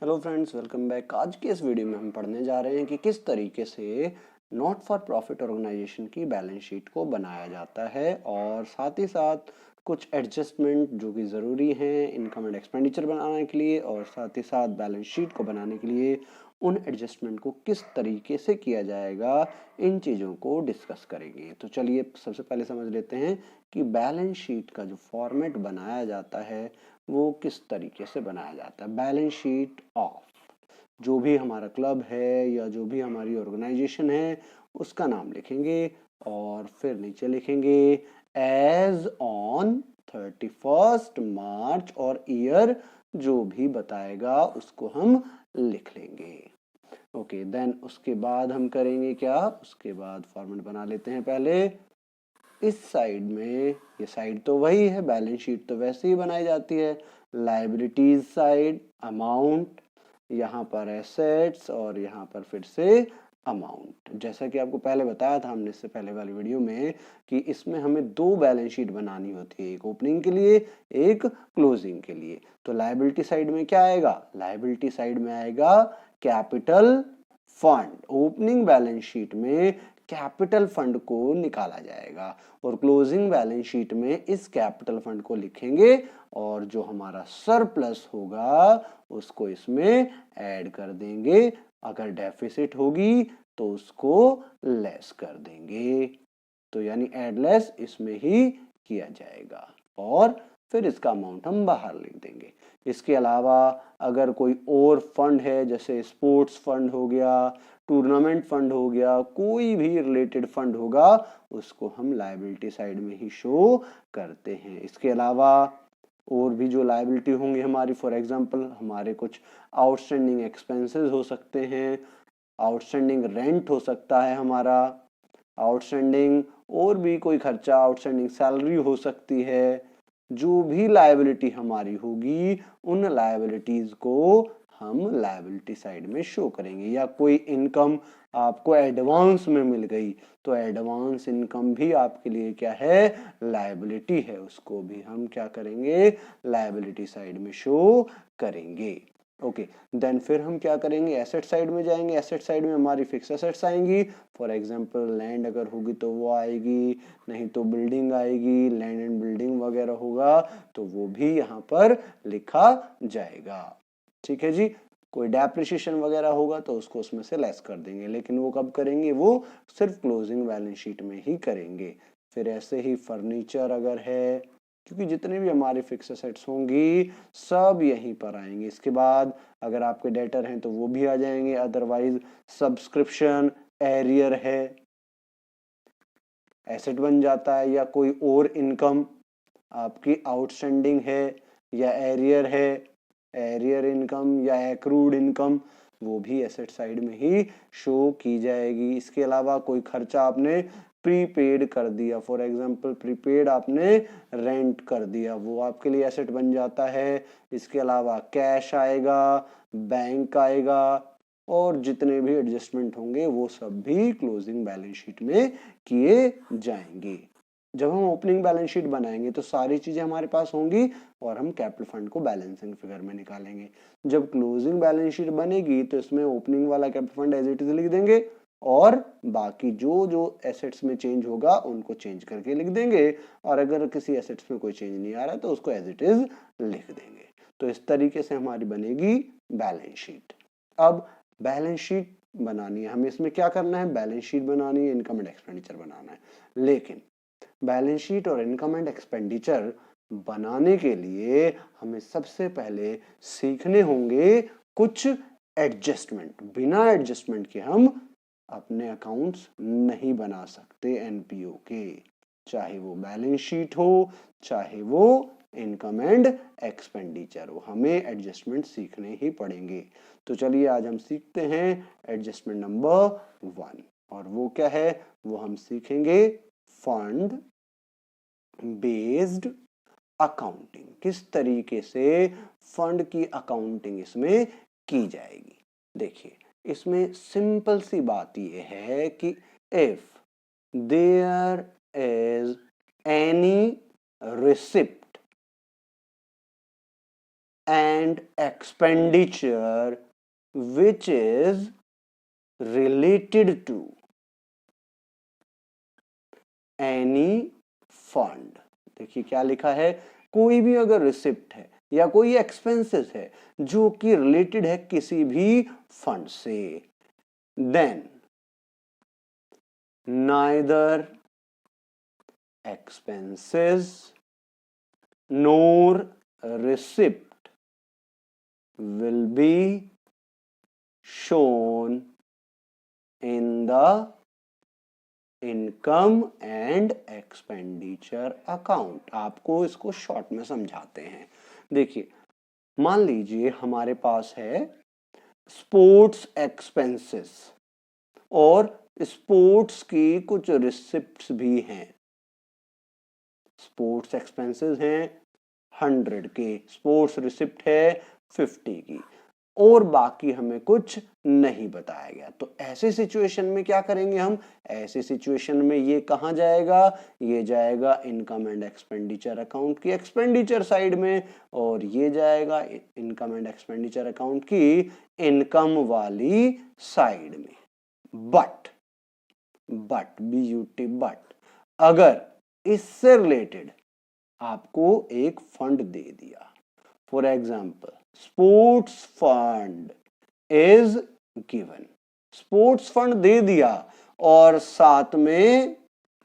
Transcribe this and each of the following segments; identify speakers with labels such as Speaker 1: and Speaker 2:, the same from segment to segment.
Speaker 1: Hello friends, welcome back. आज के इस वीडियो में हम पढ़ने जा रहे हैं कि किस तरीके से नॉट फॉर प्रॉफिट ऑर्गेनाइजेशन की बैलेंस शीट को बनाया जाता है और साथ ही साथ कुछ एडजस्टमेंट जो कि ज़रूरी हैं इनकम एंड एक्सपेंडिचर बनाने के लिए और साथ ही साथ बैलेंस शीट को बनाने के लिए उन एडजस्टमेंट को किस तरीके से किया जाएगा, इन चीज़ों को डिस्कस करेंगे। तो चलिए सबसे पहले समझ लेते हैं कि बैलेंस शीट का जो फॉर्मेट बनाया जाता है वो किस तरीके से बनाया जाता है। बैलेंस शीट ऑफ जो भी हमारा क्लब है या जो भी हमारी ऑर्गेनाइजेशन है उसका नाम लिखेंगे और फिर नीचे लिखेंगे एज ऑन 31 मार्च और ईयर जो भी बताएगा उसको हम लिख लेंगे। ओके, देन उसके बाद हम करेंगे क्या, उसके बाद फॉर्मेट बना लेते हैं। पहले इस साइड में, ये साइड तो वही है, बैलेंस शीट तो वैसे ही बनाई जाती है। लाइबिलिटीज साइड अमाउंट, यहाँ पर एसेट्स और यहाँ पर फिर से अमाउंट। जैसा कि आपको पहले बताया था हमने इससे पहले वाली वीडियो में कि इसमें हमें दो बैलेंस शीट बनानी होती है, एक ओपनिंग के लिए एक क्लोजिंग के लिए। तो लाइबिलिटी साइड में क्या आएगा, लाइबिलिटी साइड में आएगा capital fund. Opening balance sheet में कैपिटल फंड को निकाला जाएगा और क्लोजिंग बैलेंस शीट में इस कैपिटल फंड को लिखेंगे और जो हमारा सरप्लस होगा उसको इसमें ऐड कर देंगे। अगर डेफिसिट होगी तो उसको लेस कर देंगे। तो यानी ऐड लेस इसमें ही किया जाएगा और फिर इसका अमाउंट हम बाहर लिख देंगे। इसके अलावा अगर कोई और फंड है, जैसे स्पोर्ट्स फंड हो गया, टूर्नामेंट फंड हो गया, कोई भी रिलेटेड फंड होगा, उसको हम लायबिलिटी साइड में ही शो करते हैं। इसके अलावा और भी जो लायबिलिटी होंगी हमारी, फॉर एग्जांपल हमारे कुछ आउटस्टैंडिंग एक्सपेंसेस हो सकते हैं, आउटस्टैंडिंग रेंट हो सकता है हमारा, आउटस्टैंडिंग और भी कोई खर्चा, आउटस्टैंडिंग सैलरी हो सकती है। जो भी लायबिलिटी हमारी होगी उन लायबिलिटीज को हम लायबिलिटी साइड में शो करेंगे। या कोई इनकम आपको एडवांस में मिल गई तो एडवांस इनकम भी आपके लिए क्या है, लायबिलिटी है, उसको भी हम क्या करेंगे, लायबिलिटी साइड में शो करेंगे। ओके, देन फिर हम क्या करेंगे, एसेट साइड में जाएंगे। एसेट साइड में हमारी फिक्स एसेट्स आएंगी। फॉर एग्जांपल लैंड अगर होगी तो वो आएगी, नहीं तो बिल्डिंग आएगी, लैंड एंड बिल्डिंग वगैरह होगा तो वो भी यहाँ पर लिखा जाएगा। ठीक है जी। कोई डेप्रिसिएशन वगैरह होगा तो उसको उसमें से लेस कर देंगे, लेकिन वो कब करेंगे, वो सिर्फ क्लोजिंग बैलेंस शीट में ही करेंगे। फिर ऐसे ही फर्नीचर अगर है, क्योंकि जितने भी हमारे फिक्स एसेट्स होंगी सब यहीं पर आएंगे। इसके बाद अगर आपके डेटर हैं तो वो भी आ जाएंगे। अदरवाइज सब्सक्रिप्शन, एरियर है, एसेट बन जाता है। या कोई और इनकम आपकी आउटस्टैंडिंग है या एरियर है, एरियर इनकम या एक्रूड इनकम, वो भी एसेट साइड में ही शो की जाएगी। इसके अलावा कोई खर्चा आपने प्रीपेड कर दिया, फॉर एग्जांपल प्रीपेड आपने रेंट कर दिया, वो आपके लिए एसेट बन जाता है। इसके अलावा कैश आएगा, बैंक आएगा और जितने भी एडजस्टमेंट होंगे वो सब भी क्लोजिंग बैलेंस शीट में किए जाएंगे। जब हम ओपनिंग बैलेंस शीट बनाएंगे तो सारी चीजें हमारे पास होंगी और हम कैपिटल फंड को बैलेंसिंग फिगर में निकालेंगे। जब क्लोजिंग बैलेंस शीट बनेगी तो इसमें ओपनिंग वाला capital fund as it is लिख देंगे और बाकी जो जो एसेट्स में चेंज होगा उनको चेंज करके लिख देंगे और अगर किसी एसेट्स में कोई चेंज नहीं आ रहा है तो उसको एज इट इज लिख देंगे। तो इस तरीके से हमारी बनेगी बैलेंस शीट। अब बैलेंस शीट बनानी है, हमें इसमें क्या करना है, बैलेंस शीट बनानी है, इनकम एंड एक्सपेंडिचर बनाना है। लेकिन बैलेंस शीट और इनकम एंड एक्सपेंडिचर बनाने के लिए हमें सबसे पहले सीखने होंगे कुछ एडजस्टमेंट। बिना एडजस्टमेंट के हम अपने अकाउंट्स नहीं बना सकते एनपीओ के, चाहे वो बैलेंस शीट हो चाहे वो इनकम एंड एक्सपेंडिचर हो, हमें एडजस्टमेंट सीखने ही पड़ेंगे। तो चलिए आज हम सीखते हैं एडजस्टमेंट नंबर 1 और वो क्या है, वो हम सीखेंगे फंड बेस्ड अकाउंटिंग। किस तरीके से फंड की अकाउंटिंग इसमें की जाएगी। देखिए इसमें सिंपल सी बात यह है कि if there is any receipt and expenditure which is related to any fund। देखिए क्या लिखा है, कोई भी अगर रिसिप्ट है या कोई एक्सपेंसेस है जो कि रिलेटेड है किसी भी फंड से, then neither expenses nor receipt will be shown in the income and expenditure account. आपको इसको शॉर्ट में समझाते हैं। देखिए मान लीजिए हमारे पास है स्पोर्ट्स एक्सपेंसेस और स्पोर्ट्स की कुछ रिसिप्ट्स भी हैं। स्पोर्ट्स एक्सपेंसेस हैं 100 के, स्पोर्ट्स रिसिप्ट है 50 की, और बाकी हमें कुछ नहीं बताया गया। तो ऐसे सिचुएशन में क्या करेंगे हम, ऐसे सिचुएशन में ये कहां जाएगा, ये जाएगा इनकम एंड एक्सपेंडिचर अकाउंट की एक्सपेंडिचर साइड में, और ये जाएगा इनकम एंड एक्सपेंडिचर अकाउंट की इनकम वाली साइड में। बट बट अगर इससे रिलेटेड आपको एक फंड दे दिया, for example sports fund is given, sports fund दे दिया और साथ में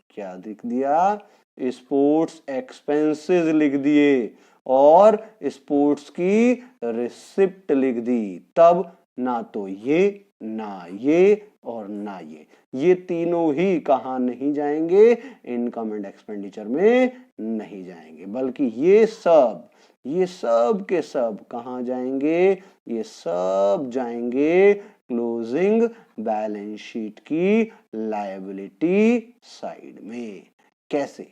Speaker 1: क्या लिख दिया, स्पोर्ट्स एक्सपेंसेस लिख दिए और स्पोर्ट्स की रिसिप्ट लिख दी, तब ना तो ये ना ये और ना ये तीनों ही कहां नहीं जाएंगे, इनकम एंड एक्सपेंडिचर में नहीं जाएंगे, बल्कि ये सब के सब कहां जाएंगे, ये सब जाएंगे क्लोजिंग बैलेंस शीट की लायबिलिटी साइड में। कैसे,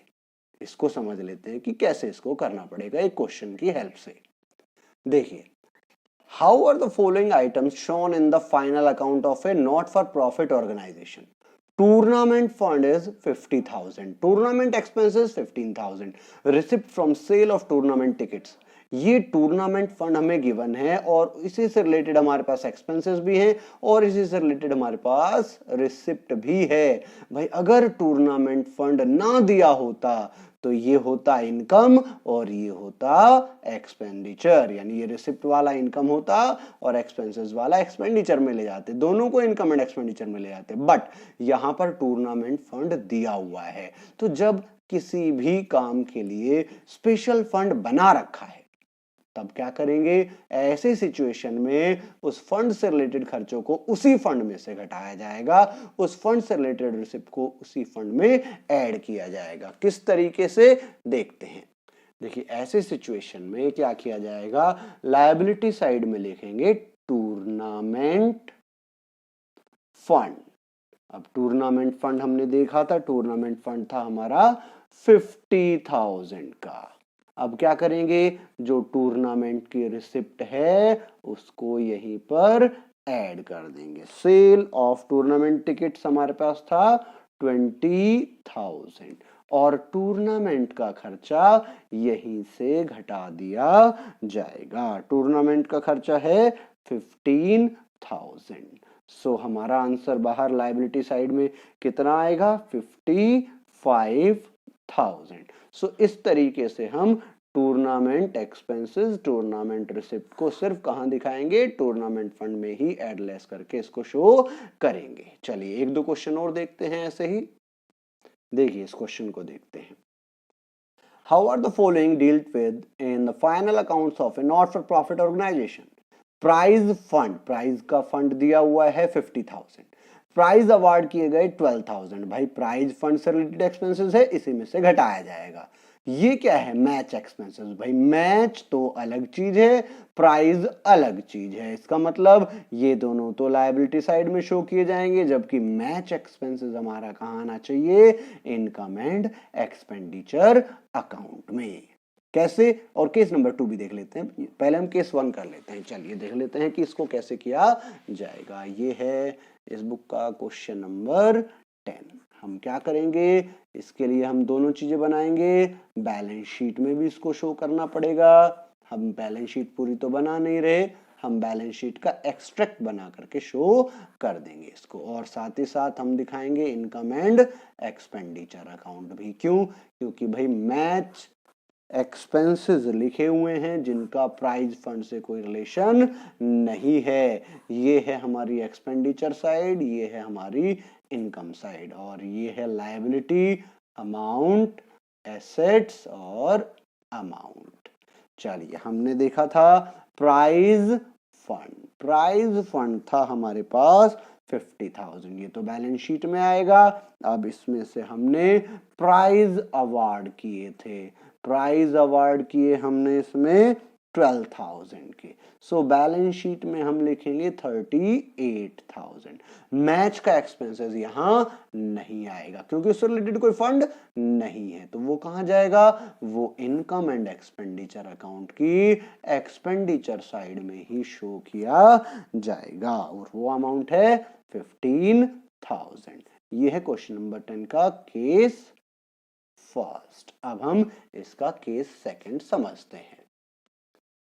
Speaker 1: इसको समझ लेते हैं कि कैसे इसको करना पड़ेगा एक क्वेश्चन की हेल्प से। देखिए, how are the following items shown in the final account of a not for profit organisation. Tournament fund is 50,000, tournament expenses 15,000, receipt from sale of tournament tickets. ये टूर्नामेंट फंड हमें given है और इसी से related हमारे पास expenses भी हैं और इसी से रिलेटेड हमारे पास रिसिप्ट भी है। भाई अगर टूर्नामेंट फंड ना दिया होता तो ये होता इनकम और ये होता एक्सपेंडिचर, यानी ये रिसिप्ट वाला इनकम होता और एक्सपेंसेस वाला एक्सपेंडिचर में ले जाते, दोनों को इनकम एंड एक्सपेंडिचर में ले जाते। बट यहां पर टूर्नामेंट फंड दिया हुआ है, तो जब किसी भी काम के लिए स्पेशल फंड बना रखा है तब क्या करेंगे, ऐसे सिचुएशन में उस फंड से रिलेटेड खर्चों को उसी फंड में से घटाया जाएगा, उस फंड से रिलेटेड रिसिप्ट को उसी फंड में ऐड किया जाएगा। किस तरीके से देखते हैं, देखिए ऐसे सिचुएशन में क्या किया जाएगा, लायबिलिटी साइड में लिखेंगे टूर्नामेंट फंड। अब टूर्नामेंट फंड हमने देखा था, टूर्नामेंट फंड था हमारा 50,000 का। अब क्या करेंगे, जो टूर्नामेंट की रिसिप्ट है उसको यहीं पर ऐड कर देंगे। सेल ऑफ टूर्नामेंट टिकट्स हमारे पास था 20,000 और टूर्नामेंट का खर्चा यहीं से घटा दिया जाएगा। टूर्नामेंट का खर्चा है 15,000। सो हमारा आंसर बाहर लायबिलिटी साइड में कितना आएगा, 55,000। सो इस तरीके से हम टूर्नामेंट एक्सपेंसेस, टूर्नामेंट रिसिप्ट को सिर्फ कहां दिखाएंगे, टूर्नामेंट फंड में ही एड लेस करके इसको शो करेंगे। चलिए एक दो क्वेश्चन और देखते हैं ऐसे ही। देखिए इस क्वेश्चन को देखते हैं। How are the following dealt with in the final accounts of a not for profit organisation. Prize fund, prize का फंड दिया हुआ है 50,000, प्राइज अवार्ड किए गए 12,000। भाई प्राइज फंड से रिलेटेड एक्सपेंसेस है, इसी में से घटाया जाएगा। ये क्या है, मैच एक्सपेंसेस। भाई मैच तो अलग चीज है, प्राइज अलग चीज है, इसका मतलब ये दोनों तो लायबिलिटी साइड में शो किए जाएंगे, जबकि मैच एक्सपेंसेस हमारा कहां आना चाहिए, इनकम एंड एक्सपेंडिचर अकाउंट में। कैसे, और केस नंबर 2 भी देख लेते हैं। पहले हम केस 1 कर लेते हैं। चलिए देख लेते हैं कि इसको कैसे किया जाएगा। ये है इस बुक का क्वेश्चन नंबर 10। हम क्या करेंगे, इसके लिए हम दोनों चीजें बनाएंगे, बैलेंस शीट में भी इसको शो करना पड़ेगा, हम बैलेंस शीट पूरी तो बना नहीं रहे, हम बैलेंस शीट का एक्सट्रैक्ट बना करके शो कर देंगे इसको, और साथ ही साथ हम दिखाएंगे इनकम एंड एक्सपेंडिचर अकाउंट भी। क्यों? क्योंकि भाई मैच एक्सपेंसेस लिखे हुए हैं जिनका प्राइज फंड से कोई रिलेशन नहीं है। ये है हमारी एक्सपेंडिचर साइड, ये है हमारी इनकम साइड, और ये है लायबिलिटी, अमाउंट, एसेट्स और अमाउंट। चलिए, हमने देखा था प्राइज फंड। प्राइज फंड था हमारे पास 50,000, ये तो बैलेंस शीट में आएगा। अब इसमें से हमने प्राइज अवार्ड किए थे, प्राइज अवार्ड किए हमने इसमें 12,000 के। सो बैलेंस शीट में हम लिखेंगे 38,000। मैच का एक्सपेंसेस यहां नहीं आएगा क्योंकि उससे रिलेटेड कोई फंड नहीं है, तो वो कहां जाएगा? वो इनकम एंड एक्सपेंडिचर अकाउंट की एक्सपेंडिचर साइड में ही शो किया जाएगा, और वो अमाउंट है 15,000। ये है क्वेश्चन नंबर 10 का केस फर्स्ट। अब हम इसका केस सेकंड समझते हैं।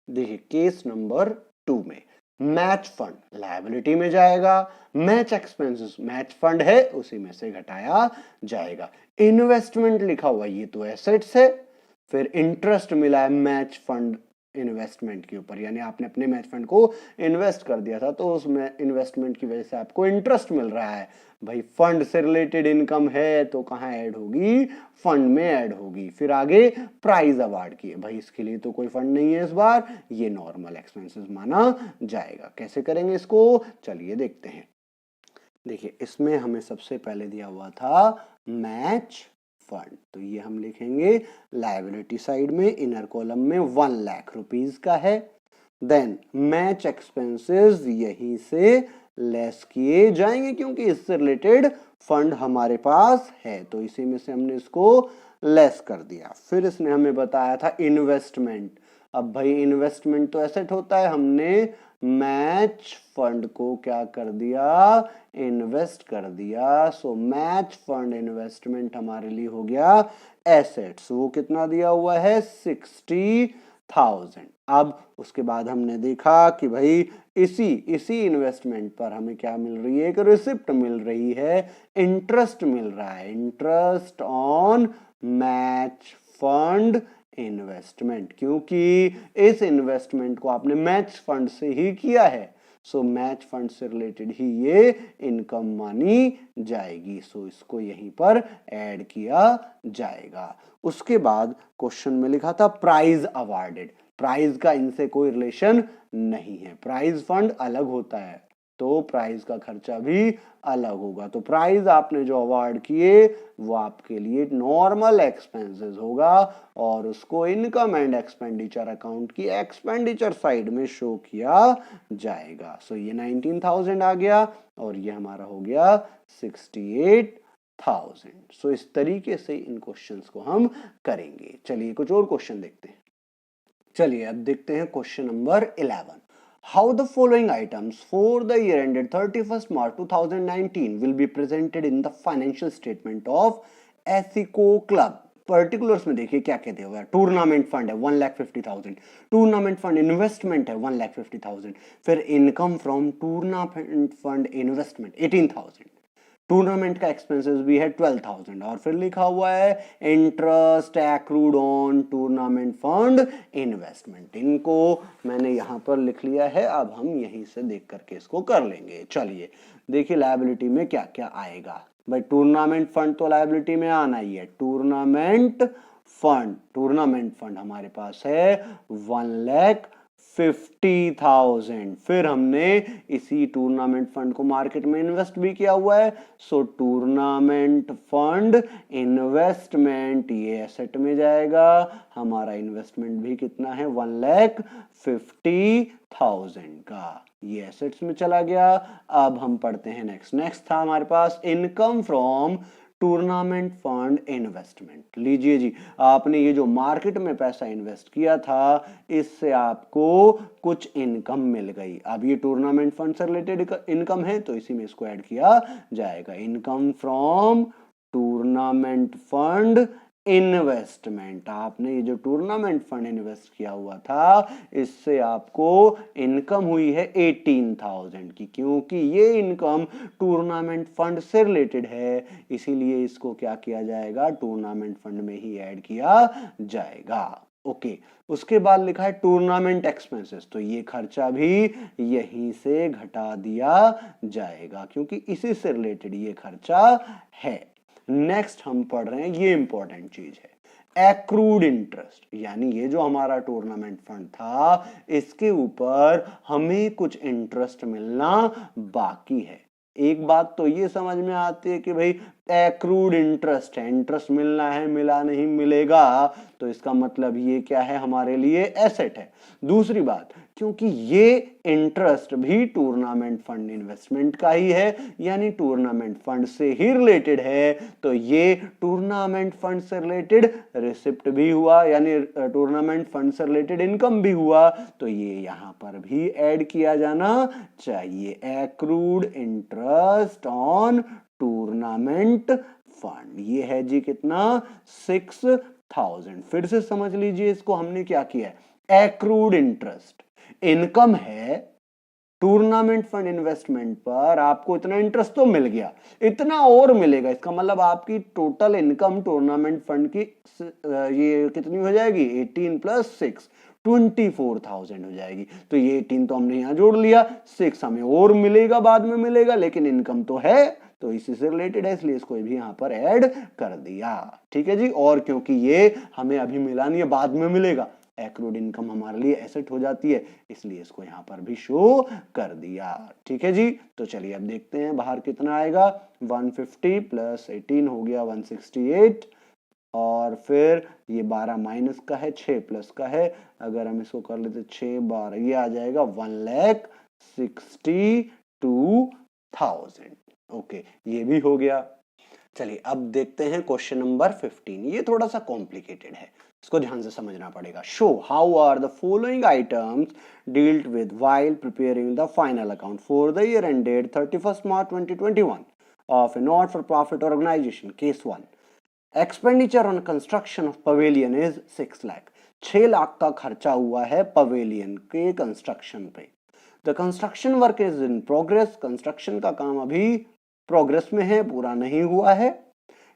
Speaker 1: देखिए, केस नंबर 2 में मैच फंड लायबिलिटी में जाएगा, मैच एक्सपेंसेस मैच फंड है उसी में से घटाया जाएगा। इन्वेस्टमेंट लिखा हुआ ये तो एसेट्स है, फिर इंटरेस्ट मिला है मैच फंड इन्वेस्टमेंट के ऊपर, यानी आपने अपने मैच फंड को इन्वेस्ट कर दिया था तो उसमें इन्वेस्टमेंट की वजह से आपको इंटरेस्ट मिल रहा है। भाई फंड से रिलेटेड इनकम है तो कहाँ ऐड होगी? फंड में ऐड होगी। फिर आगे प्राइज अवार्ड किए, भाई इसके लिए तो कोई फंड नहीं है इस बार, ये नॉर्मल एक्सपेंसेस माना जाएगा। कैसे करेंगे इसको? चलिए देखते हैं। देखिए, इसमें हमें सबसे पहले दिया हुआ था मैच फंड, तो ये हम लिखेंगे लायबिलिटी साइड में, इनर कॉलम में 1 लाख रुपीज का है। देन मैच एक्सपेंसेस यहीं से लेस किए जाएंगे क्योंकि इससे रिलेटेड फंड हमारे पास है, तो इसी में से हमने इसको लेस कर दिया। फिर इसने हमें बताया था इन्वेस्टमेंट। अब भाई इन्वेस्टमेंट तो एसेट होता है, हमने मैच फंड को क्या कर दिया? इन्वेस्ट कर दिया। सो मैच फंड इन्वेस्टमेंट हमारे लिए हो गया एसेट्स। वो कितना दिया हुआ है? 60,000। अब उसके बाद हमने देखा कि भाई इसी इन्वेस्टमेंट पर हमें क्या मिल रही है? एक रिसिप्ट मिल रही है, इंटरेस्ट मिल रहा है, interest on match fund investment, क्योंकि इस इन्वेस्टमेंट को आपने मैच फंड से ही किया है। सो मैच फंड से रिलेटेड ही ये इनकम मानी जाएगी। सो इसको यहीं पर ऐड किया जाएगा। उसके बाद क्वेश्चन में लिखा था प्राइज अवार्डेड। प्राइज का इनसे कोई रिलेशन नहीं है, प्राइज फंड अलग होता है तो प्राइज का खर्चा भी अलग होगा। तो प्राइज आपने जो अवार्ड किए वो आपके लिए नॉर्मल एक्सपेंसेस होगा और उसको इनकम एंड एक्सपेंडिचर अकाउंट की एक्सपेंडिचर साइड में शो किया जाएगा। सो ये 19,000 आ गया और ये हमारा हो गया 68,000। सो इस तरीके से इन क्वेश्चंस को हम करेंगे। चलिए कुछ और क्वेश्चन देखते हैं। चलिए अब देखते हैं question number 11। How the following items for the year ended 31st March 2019 will be presented in the financial statement of Ethico Club? Particulars में देखिए क्या कहते हुए, टूर्नामेंट फंड है 1,50,000, टूर्नामेंट फंड इन्वेस्टमेंट है 1,50,000, फिर income from tournament fund investment 18,000, tournament का expenses भी है 12,000, और फिर लिखा हुआ है interest accrued on tournament fund investment. इनको मैंने यहां पर लिख लिया है, अब हम यहीं से देख करके इसको कर लेंगे। चलिए देखिए लायबिलिटी में क्या क्या आएगा। भाई टूर्नामेंट फंड तो लायबिलिटी में आना ही है। टूर्नामेंट फंड हमारे पास है 1,50,000। फिर हमने इसी टूर्नामेंट फंड को मार्केट में इन्वेस्ट भी किया हुआ है। सो टूर्नामेंट फंड इन्वेस्टमेंट ये एसेट में जाएगा। हमारा इन्वेस्टमेंट भी कितना है? 1,50,000 का, ये एसेट्स में चला गया। अब हम पढ़ते हैं नेक्स्ट था हमारे पास income from tournament fund investment. लीजिए जी, आपने ये जो मार्केट में पैसा इन्वेस्ट किया था इससे आपको कुछ इनकम मिल गई। अब ये टूर्नामेंट फंड से रिलेटेड इनकम है तो इसी में इसको ऐड किया जाएगा। Income from tournament fund investment, आपने ये जो टूर्नामेंट फंड इन्वेस्ट किया हुआ था इससे आपको इनकम हुई है 18,000 की, क्योंकि ये इनकम टूर्नामेंट फंड से रिलेटेड है इसीलिए इसको क्या किया जाएगा, टूर्नामेंट फंड में ही ऐड किया जाएगा। ओके, उसके बाद लिखा है टूर्नामेंट एक्सपेंसेस, तो ये खर्चा भी यहीं से घटा दिया जाएगा क्योंकि इसी से रिलेटेड ये खर्चा है। नेक्स्ट हम पढ़ रहे हैं, ये इंपॉर्टेंट चीज है, एक्रूड इंटरेस्ट, यानी ये जो हमारा टूर्नामेंट फंड था इसके ऊपर हमें कुछ इंटरेस्ट मिलना बाकी है। एक बात तो ये समझ में आती है कि भाई एक्रूड इंटरेस्ट है, इंटरेस्ट मिलना है, मिला नहीं मिलेगा, तो इसका मतलब ये क्या है, हमारे लिए एसेट है। दूसरी बात, क्योंकि ये इंटरेस्ट भी टूर्नामेंट फंड इन्वेस्टमेंट का ही है यानी टूर्नामेंट फंड से ही रिलेटेड है, तो ये टूर्नामेंट फंड से रिलेटेड रिसिप्ट भी हुआ यानी टूर्नामेंट फंड से रिलेटेड इनकम भी हुआ, तो ये यहां पर भी ऐड किया जाना चाहिए, accrued interest on tournament fund. ये है जी कितना, 6,000। फिर से समझ लीजिए इसको, हमने क्या किया है, एक्रूड इंटरेस्ट इनकम है, टूर्नामेंट फंड इन्वेस्टमेंट पर आपको इतना इंटरेस्ट तो मिल गया, इतना और मिलेगा, इसका मतलब आपकी टोटल इनकम टूर्नामेंट फंड की ये कितनी हो जाएगी, 18 + 6 24,000 हो जाएगी। तो ये 18 तो हमने यहां जोड़ लिया, 6 हमें और मिलेगा, बाद में मिलेगा, लेकिन इनकम तो है तो इसी से रिलेटेड है इसलिए इसको भी यहां पर ऐड कर दिया। ठीक है जी, और क्योंकि ये हमें अभी मिला नहीं है, बाद में मिलेगा, एक्रूड इनकम हमारे लिए एसेट हो जाती है इसलिए इसको यहां पर भी शो कर दिया। ठीक है जी, तो चलिए अब देखते हैं बाहर कितना आएगा, 150 + 18 हो गया 168, और फिर ये 12 माइनस का है, 6 प्लस का है, अगर हम इसको कर लेते 6 12, ये आ जाएगा 1,62,000। ओके, ये भी हो गया। चलिए अब देखते हैं क्वेश्चन नंबर 15, ये थोड़ा सा कॉम्प्लिकेटेड है, इसको ध्यान से समझना पड़ेगा। Show how are the following items dealt with while preparing the final account for the year ended 31 March 2021 of a not for profit organisation. Case 1, expenditure on construction of pavilion is 6 lakh, 6 lakh का खर्चा हुआ है pavilion के construction पे। The construction work is in progress, construction का काम अभी progress में है, पूरा नहीं हुआ है।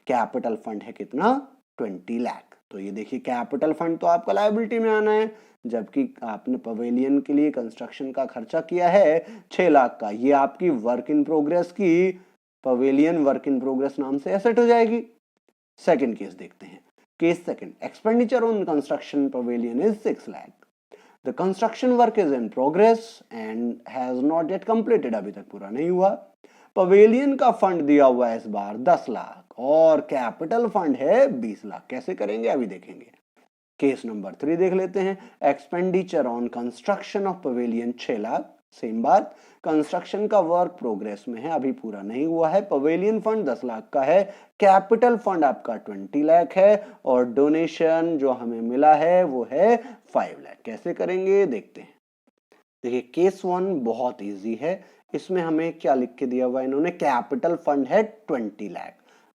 Speaker 1: कैपिटल फंड है कितना, 20 लाख। तो ये देखिए कैपिटल फंड तो आपका लायबिलिटी में आना है, जबकि आपने पवेलियन के लिए कंस्ट्रक्शन का खर्चा किया है 6 लाख का, ये आपकी वर्क इन प्रोग्रेस की पवेलियन वर्क इन प्रोग्रेस नाम से एसेट हो जाएगी। सेकंड केस देखते हैं, case second, expenditure on construction pavilion is 6 lakh, the construction work is in progress and has not yet completed, अभी तक पूरा नहीं हुआ। पवेलियन का फंड दिया हुआ है इस बार 10 लाख और कैपिटल फंड है 20 लाख, कैसे करेंगे अभी देखेंगे। केस नंबर 3 देख लेते हैं, expenditure on construction of pavilion 6 lakh, same बात, कंस्ट्रक्शन का वर्क प्रोग्रेस में है, अभी पूरा नहीं हुआ है, पवेलियन फंड 10 लाख का है, कैपिटल फंड आपका 20 लाख है और डोनेशन जो हमें मिला है वो है 5 लाख। कैसे करेंगे देखते हैं। देखिए केस 1 बहुत इजी है, इसमें हमें क्या लिख के दिया हुआ है इन्होंने, कैपिटल फंड है 20 लाख,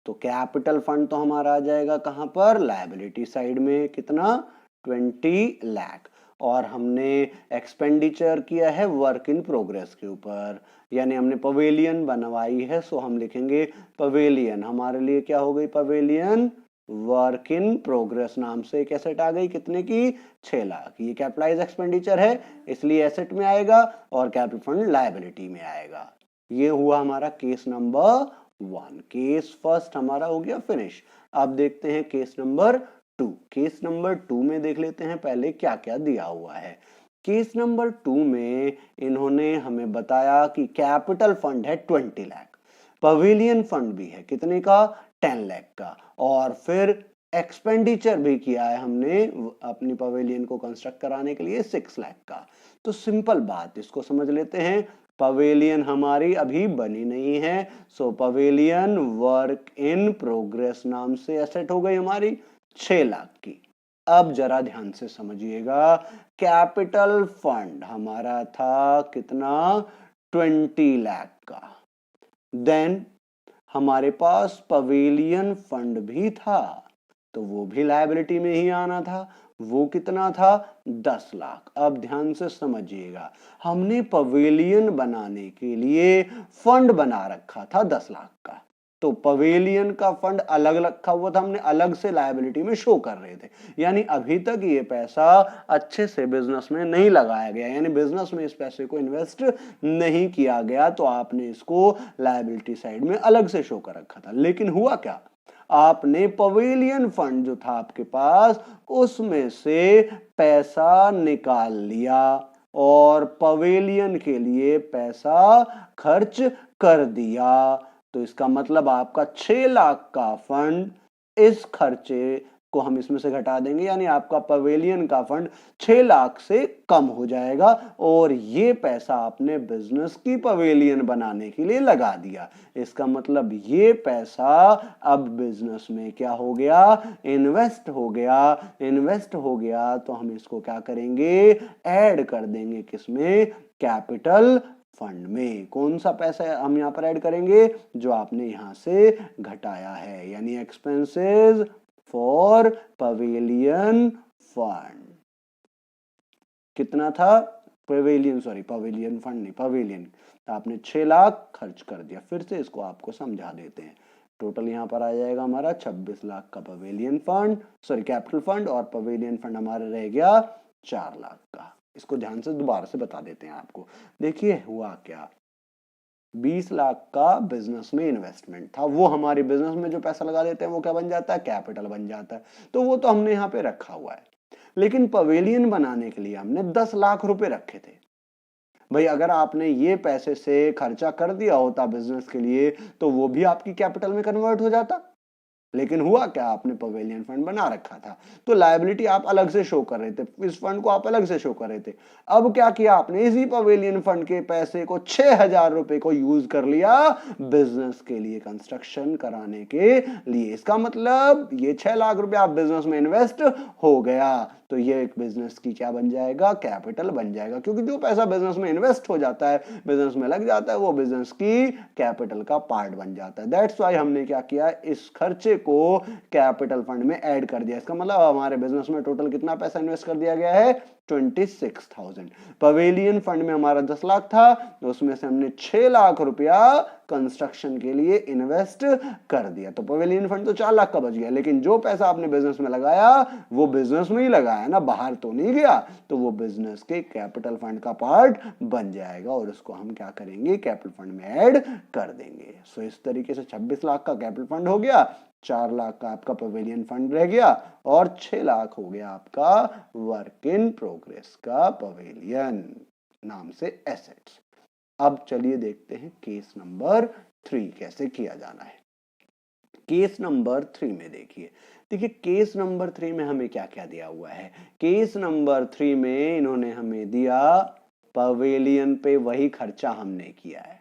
Speaker 1: तो कैपिटल फंड तो हमारा आ जाएगा कहां पर, लायबिलिटी साइड में, कितना 20 लाख, और हमने एक्सपेंडिचर किया है वर्क इन प्रोग्रेस के ऊपर, यानी हमने पवेलियन बनवाई है, सो हम लिखेंगे पवेलियन, हमारे लिए क्या हो गई, पवेलियन वर्क इन प्रोग्रेस नाम से एक एसेट आ गई, कितने की, 6 लाख। ये कैपिटलाइज एक्सपेंडिचर है इसलिए एसेट में आएगा और कैपिटल फंड लायबिलिटी में आएगा। ये हुआ हमारा केस नंबर 1, केस फर्स्ट हमारा हो गया फिनिश। अब देखते हैं केस नंबर 2। केस नंबर 2 में देख लेते हैं पहले क्या क्या दिया हुआ है। केस नंबर 2 में इन्होंने हमें बताया कि कैपिटल फंड है 20 लाख, पवेलियन फंड भी है कितने का, 10 लाख का, और फिर एक्सपेंडिचर भी किया है हमने अपनी पवेलियन को कंस्ट्रक्ट कराने के लिए 6 लाख का। तो सिंपल बात, इसको समझ लेते हैं, पवेलियन हमारी अभी बनी नहीं है, सो पवेलियन वर्क इन प्रोग्रेस नाम से एसेट हो गई हमारी 6 लाख की। अब जरा ध्यान से समझिएगा, कैपिटल फंड हमारा था कितना, 20 लाख का, देन हमारे पास पवेलियन फंड भी था तो वो भी लायबिलिटी में ही आना था। वो कितना था? 10 लाख। अब ध्यान से समझिएगा, हमने पवेलियन बनाने के लिए फंड बना रखा था 10 लाख का। तो पवेलियन का फंड अलग रखा हुआ था, हमने अलग से लायबिलिटी में शो कर रहे थे। यानी अभी तक ये पैसा अच्छे से बिजनेस में नहीं लगाया गया, यानी बिजनेस में इस पैसे को इन्वेस्ट नहीं किया गया, तो आपने इसको लायबिलिटी साइड में अलग से शो कर रखा था। लेकिन हुआ क्या? आपने पवेलियन फंड जो था आपके पास, उसमें से पैसा निकाल लिया और पवेलियन के लिए पैसा खर्च कर दिया। तो इसका मतलब आपका 6 लाख का फंड, इस खर्चे को हम इसमें से घटा देंगे, यानी आपका पवेलियन का फंड 6 लाख से कम हो जाएगा और ये पैसा आपने बिजनेस की पवेलियन बनाने के लिए लगा दिया। इसका मतलब ये पैसा अब बिजनेस में क्या हो गया? इन्वेस्ट हो गया। इन्वेस्ट हो गया तो हम इसको क्या करेंगे? ऐड कर देंगे किसमें? कैपिटल फंड में। कौन सा पैसा हम यहां पर ऐड करेंगे? जो आपने यहां से घटाया है, यानी एक्सपेंसेस फॉर पवेलियन फंड। कितना था? पवेलियन फंड नहीं, पवेलियन। आपने 6 लाख खर्च कर दिया। फिर से इसको आपको समझा देते हैं। टोटल यहां पर आ जाएगा हमारा 26 लाख का पवेलियन फंड, कैपिटल फंड, और पवेलियन फंड हमारा रह गया 4 लाख का। इसको ध्यान से दोबारा से बता देते हैं आपको। देखिए हुआ क्या, 20 लाख का बिजनेस में इन्वेस्टमेंट था, वो हमारे बिजनेस में जो पैसा लगा देते हैं वो क्या बन जाता है? कैपिटल बन जाता है। तो वो तो हमने यहाँ पे रखा हुआ है। लेकिन पवेलियन बनाने के लिए हमने 10 लाख रुपए रखे थे। भाई अगर आपने ये पैसे से खर्चा कर दिया होता बिजनेस के लिए, तो वो भी आपकी कैपिटल में कन्वर्ट हो जाता। लेकिन हुआ क्या? आपने पवेलियन फंड बना रखा था, तो लायबिलिटी आप अलग से शो कर रहे थे, इस फंड को आप अलग से शो कर रहे थे। अब क्या किया आपने? इसी पवेलियन फंड के पैसे को 6,000 रुपए को यूज कर लिया बिजनेस के लिए, कंस्ट्रक्शन कराने के लिए। इसका मतलब ये 6 लाख रुपए आप बिजनेस में इन्वेस्ट हो गया, तो ये एक बिजनेस की क्या बन जाएगा? कैपिटल बन जाएगा। क्योंकि जो पैसा बिजनेस में इन्वेस्ट हो जाता है, बिजनेस में लग जाता है, वो बिजनेस की कैपिटल का पार्ट बन जाता है। दैट्स वाई हमने क्या किया? इस खर्चे को कैपिटल फंड में ऐड कर दिया। इसका मतलब हमारे बिजनेस में टोटल कितना पैसा इन्वेस्ट कर दिया गया है? 26,000। पवेलियन फंड में हमारा 10 लाख था, तो उसमें से हमने 6 लाख रुपया कंस्ट्रक्शन के लिए इन्वेस्ट कर दिया। तो पवेलियन फंड तो 4 लाख का बच गया, लेकिन जो पैसा आपने बिजनेस में लगाया वो बिजनेस में ही लगाया ना, बाहर तो नहीं गया। तो वो बिजनेस के कैपिटल फंड का पार्ट बन जाएगा और उसको हम क्या करेंगे? कैपिटल फंड में ऐड कर देंगे। सो इस तरीके से 26 लाख का कैपिटल फंड हो गया, 4 लाख का आपका पवेलियन फंड रह गया और 6 लाख हो गया आपका वर्क इन प्रोग्रेस का पवेलियन नाम से एसेट्स। अब चलिए देखते हैं केस नंबर 3 कैसे किया जाना है। केस नंबर 3 में देखिए केस नंबर 3 में हमें क्या क्या दिया हुआ है। केस नंबर 3 में इन्होंने हमें दिया पवेलियन पे वही खर्चा हमने किया है,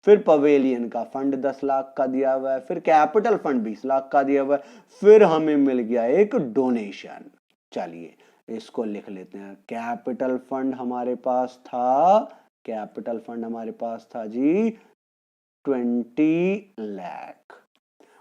Speaker 1: फिर पवेलियन का फंड 10 लाख का दिया हुआ है, फिर कैपिटल फंड 20 लाख का दिया हुआ है, फिर हमें मिल गया एक डोनेशन। चलिए इसको लिख लेते हैं। कैपिटल फंड हमारे पास था जी 20 लाख,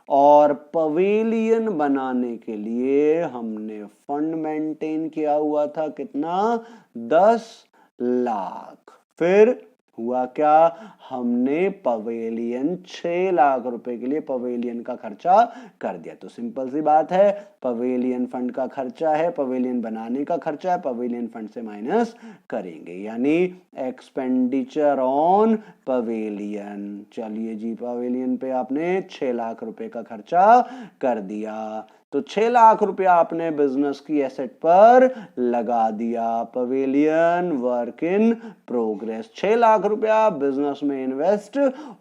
Speaker 1: और पवेलियन बनाने के लिए हमने फंड मेंटेन किया हुआ था कितना? 10 लाख। फिर हुआ क्या? हमने पवेलियन 6 लाख रुपए के लिए पवेलियन का खर्चा कर दिया। तो सिंपल सी बात है, पवेलियन फंड का खर्चा है, पवेलियन बनाने का खर्चा है, पवेलियन फंड से माइनस करेंगे, यानी एक्सपेंडिचर ऑन पवेलियन। चलिए जी, पवेलियन पे आपने 6 लाख रुपए का खर्चा कर दिया, तो 6 लाख रुपया आपने बिजनेस की एसेट पर लगा दिया। Pavilion work in progress, 6 lakh रुपया बिजनेस में इन्वेस्ट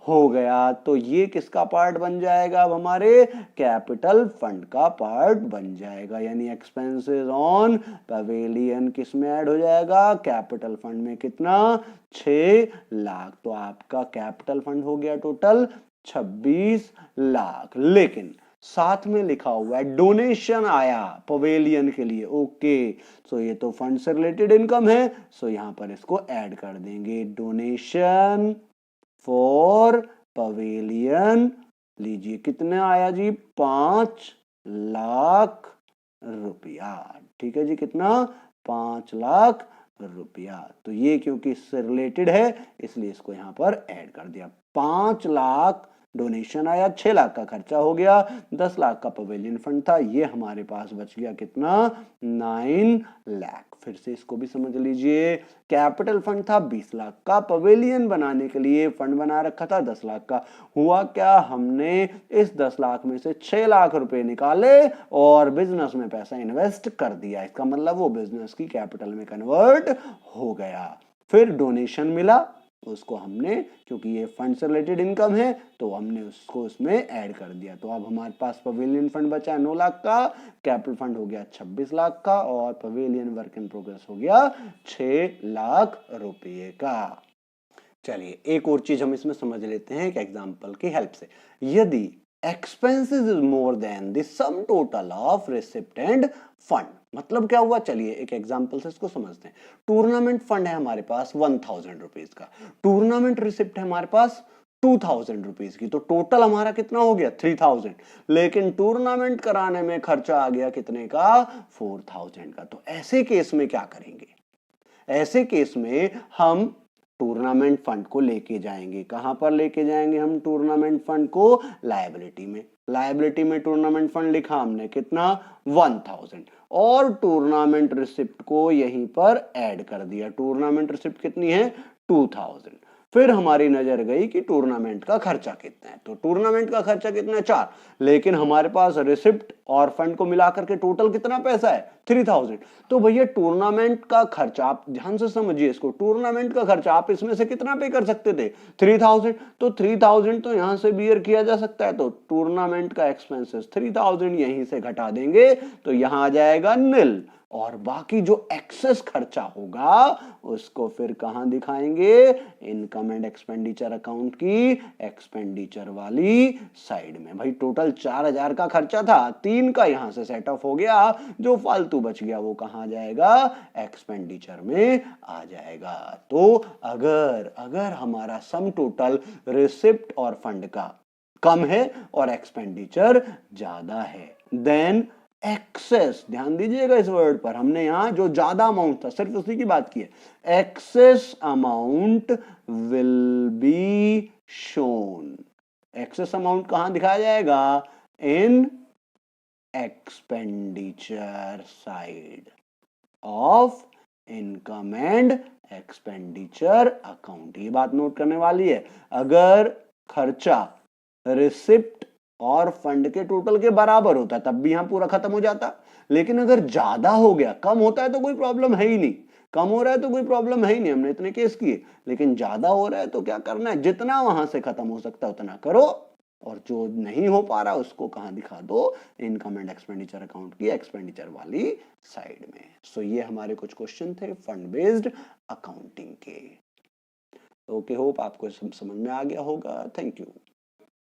Speaker 1: हो गया, तो ये किसका पार्ट बन जाएगा? अब हमारे कैपिटल फंड का पार्ट बन जाएगा, यानी एक्सपेंसेस ऑन पवेलियन किस में ऐड हो जाएगा? कैपिटल फंड में। कितना? 6 लाख। तो आपका कैपिटल फंड हो गया टोटल 26 लाख। लेकिन साथ में लिखा हुआ है डोनेशन आया पवेलियन के लिए। ओके, सो ये तो फंड से रिलेटेड इनकम है, सो यहां पर इसको ऐड कर देंगे। डोनेशन फॉर पवेलियन, लीजिए कितना आया जी? 5 लाख रुपया। ठीक है जी, कितना? 5 लाख रुपया। तो ये क्योंकि इससे रिलेटेड है इसलिए इसको यहां पर ऐड कर दिया। 5 लाख डोनेशन आया, 6 लाख का खर्चा हो गया, 10 लाख का पवेलियन फंड था, ये हमारे पास बच गया कितना? 9 लाख। फिर से इसको भी समझ लीजिए, कैपिटल फंड था 20 लाख का, पवेलियन बनाने के लिए फंड बना रखा था 10 लाख का। हुआ क्या, हमने इस 10 लाख में से 6 लाख रुपए निकाले और बिजनेस में पैसा इन्वेस्ट कर दिया। इसका मतलब वो बिजनेस की कैपिटल में कन्वर्ट हो गया। फिर डोनेशन मिला, उसको हमने, क्योंकि ये फंड से रिलेटेड इनकम है तो हमने उसको उसमें ऐड कर दिया। तो अब हमारे पास पवेलियन फंड बचा 9 लाख का, कैपिटल फंड हो गया 26 लाख का और पवेलियन वर्क इन प्रोग्रेस हो गया 6 लाख रुपए का। चलिए एक और चीज हम इसमें समझ लेते हैं एक एग्जांपल की हेल्प से। यदि expenses is more than the sum total of receipt end fund, मतलब क्या हुआ, चलिए एक एग्जांपल से इसको समझते हैं। टूर्नामेंट फंड है हमारे पास 1000 रुपीज का, टूर्नामेंट रिसिप्ट है हमारे पास 2000 रुपीज की, तो टोटल हमारा कितना हो गया? 3000। लेकिन टूर्नामेंट कराने में खर्चा आ गया कितने का? 4000 का। तो ऐसे केस में क्या करेंगे? ऐसे केस में हम टूर्नामेंट फंड को लेके जाएंगे। कहां पर लेके जाएंगे हम टूर्नामेंट फंड को? लायबिलिटी में। लायबिलिटी में टूर्नामेंट फंड लिखा हमने कितना? 1000 और टूर्नामेंट रिसिप्ट को यहीं पर ऐड कर दिया। टूर्नामेंट रिसिप्ट कितनी है? 2000। फिर हमारी नजर गई कि टूर्नामेंट का खर्चा कितना है, तो टूर्नामेंट का खर्चा कितना है? 4, लेकिन हमारे पास रिसिप्ट और फंड को मिलाकर के टोटल कितना पैसा है? 3000। तो भैया टूर्नामेंट का खर्चा, आप ध्यान से समझिए इसको, टूर्नामेंट का खर्चा आप इसमें से कितना पे कर सकते थे? 3000। तो 3000 तो यहां से बियर किया जा सकता है, तो टूर्नामेंट का एक्सपेंसेस 3000 यहीं से घटा देंगे तो यहां आ जाएगा नील। और बाकी जो एक्सेस खर्चा होगा उसको फिर कहां दिखाएंगे? इनकम एंड एक्सपेंडिचर अकाउंट की एक्सपेंडिचर वाली साइड में। भाई टोटल 4000 का खर्चा था, 3 का यहां से सेट ऑफ हो गया, जो फालतू बच गया वो कहां जाएगा? एक्सपेंडिचर में आ जाएगा। तो अगर हमारा सम टोटल रिसिप्ट और फंड का कम है और एक्सपेंडिचर ज्यादा है, देन एक्सेस, ध्यान दीजिएगा इस वर्ड पर, हमने यहां जो ज्यादा अमाउंट था सिर्फ उसी की बात की है, excess amount will be shown. Excess amount कहां दिखाया जाएगा? In expenditure side of income and expenditure account. ये बात नोट करने वाली है। अगर खर्चा रिसिप्ट और फंड के टोटल के बराबर होता है तब भी यहां पूरा खत्म हो जाता, लेकिन अगर ज्यादा हो गया, कम होता है तो कोई प्रॉब्लम है ही नहीं, कम हो रहा है तो कोई प्रॉब्लम है ही नहीं, हमने इतने केस किए, लेकिन ज्यादा हो रहा है तो क्या करना है? जितना वहां से खत्म हो सकता है उतना करो, और जो नहीं हो पा रहा उसको कहां दिखा दो? इनकम एंड एक्सपेंडिचर अकाउंट की एक्सपेंडिचर वाली साइड में। सो ये हमारे कुछ क्वेश्चन थे फंड बेस्ड अकाउंटिंग के। ओके, होप आपको समझ में आ गया होगा। Thank you.